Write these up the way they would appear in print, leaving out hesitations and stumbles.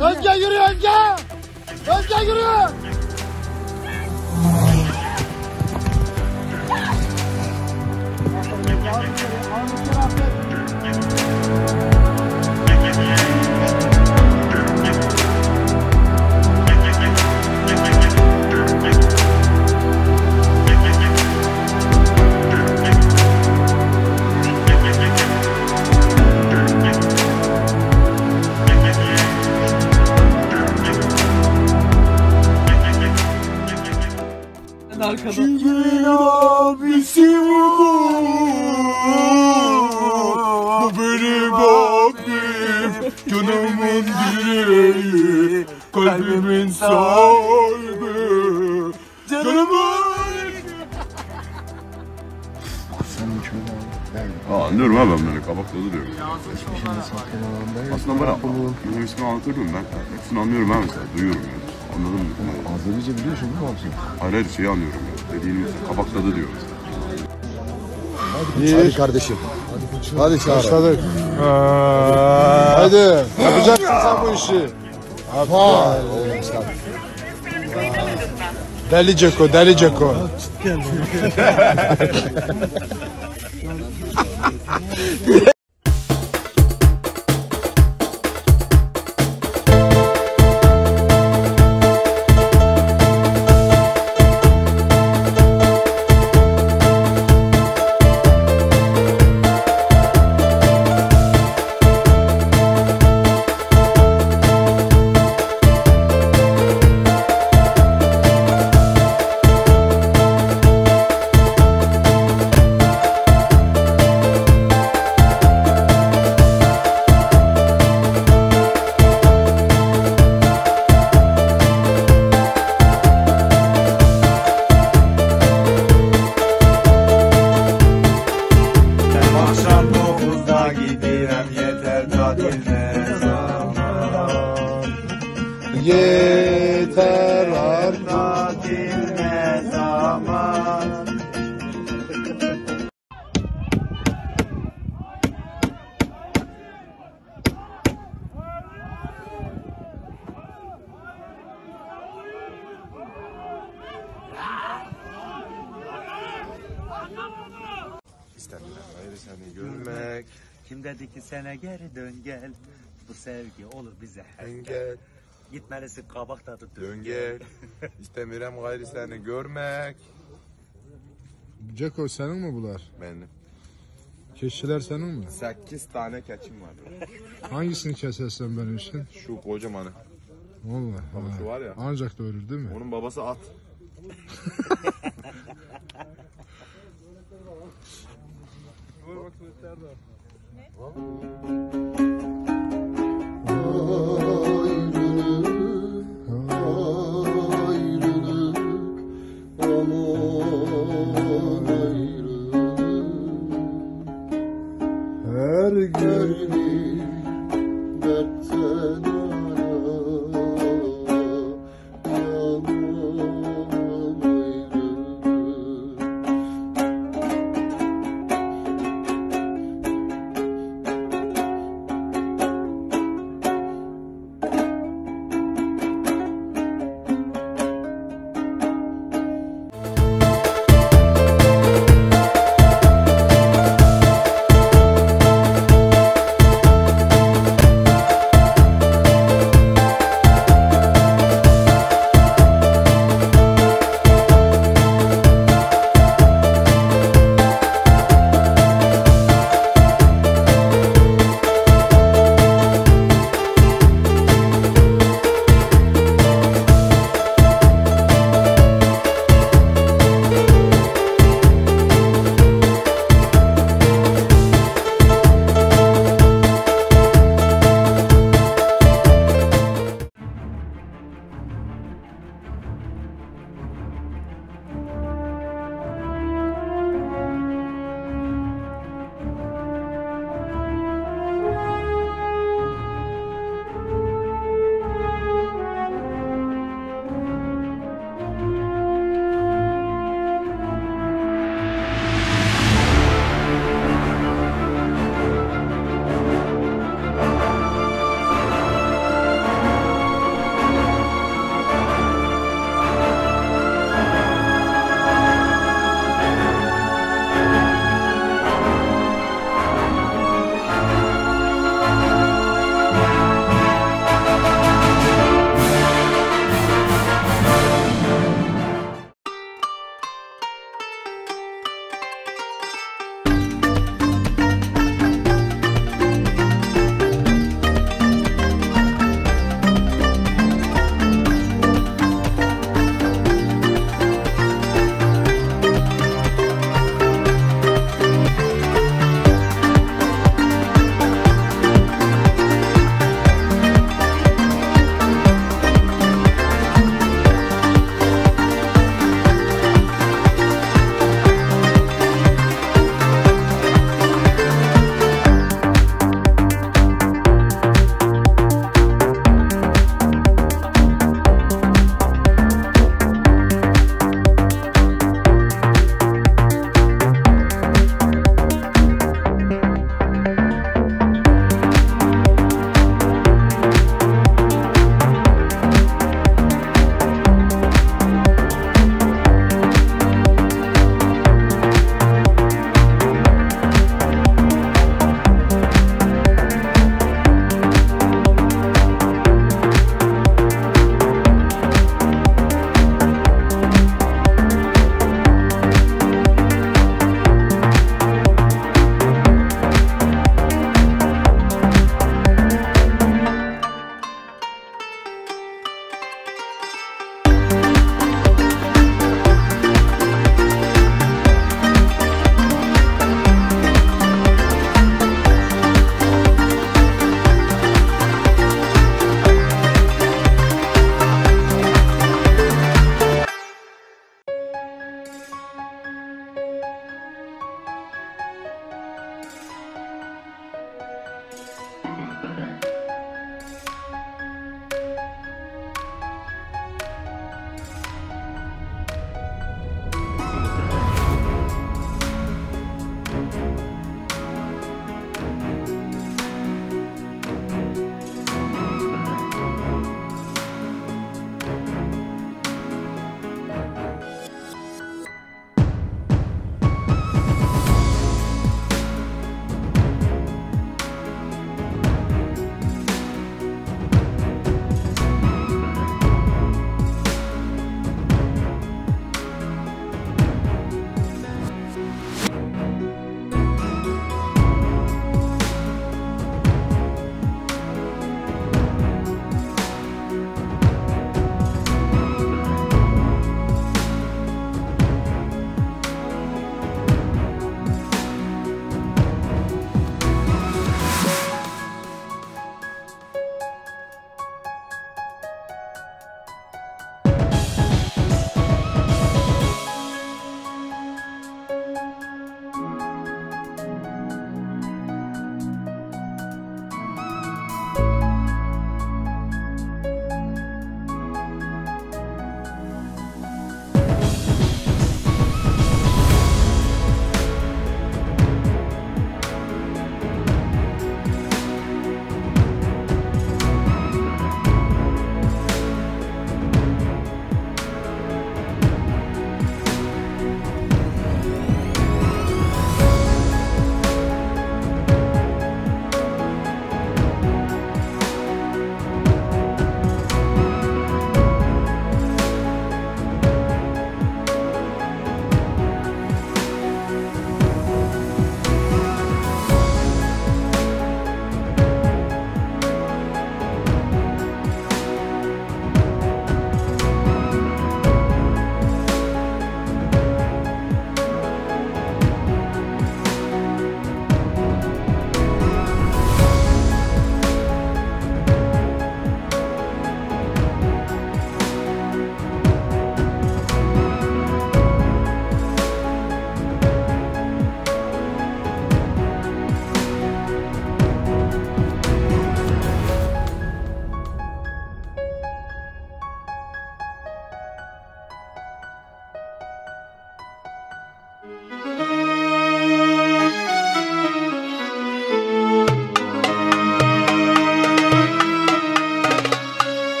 Özge yürü Özge! Özge yürü! Kimin abisi bu? Bu benim abim, canımın direği, kalbimin sahibi, canımın... Anlıyorum abi, ben böyle kabak tadı diyorum. Aslında bana benim ismini anlatırdım ben. Hepsini anlıyorum abi mesela, duyuyorum yani. Anladın mı? Azerice biliyorsun değil mi abi? Hayır şeyi anlıyorum ya. Dediğin mesela kabak tadı diyor mesela. Hadi kardeşim. Hadi çağır. Başladık. Hadi. Yapacaksın sen bu işi. Deli Ceko, Deli Ceko. Yeter artık ne zaman. İstemiyorum gayrı seni görmek. Kim dedi ki sana geri dön gel. Bu sevgi olur bize Engel. Gitmelisin kabak tadı Dön gel. İstemiyorum gayrı seni görmek. Ceko senin mi bunlar? Benim. Keçiler senin mi? 8 tane keçim var. Hangisini kesersen benim için? Şu kocamanı. Vallahi. Şu var ya. Ancak doyurur değil mi? Onun babası at. Her gün dertten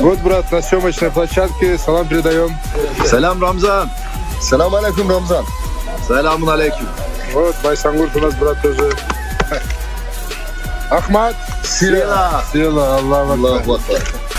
Вот, брат, на съемочной площадке. Салам передаем. Selam Ramzan. Selam aleyküm Ramzan. Selamun aleyküm. Вот, Байсангурт у нас, брат, тоже. Ахмат. Sila. Сила, Аллах. Allahu Akbar.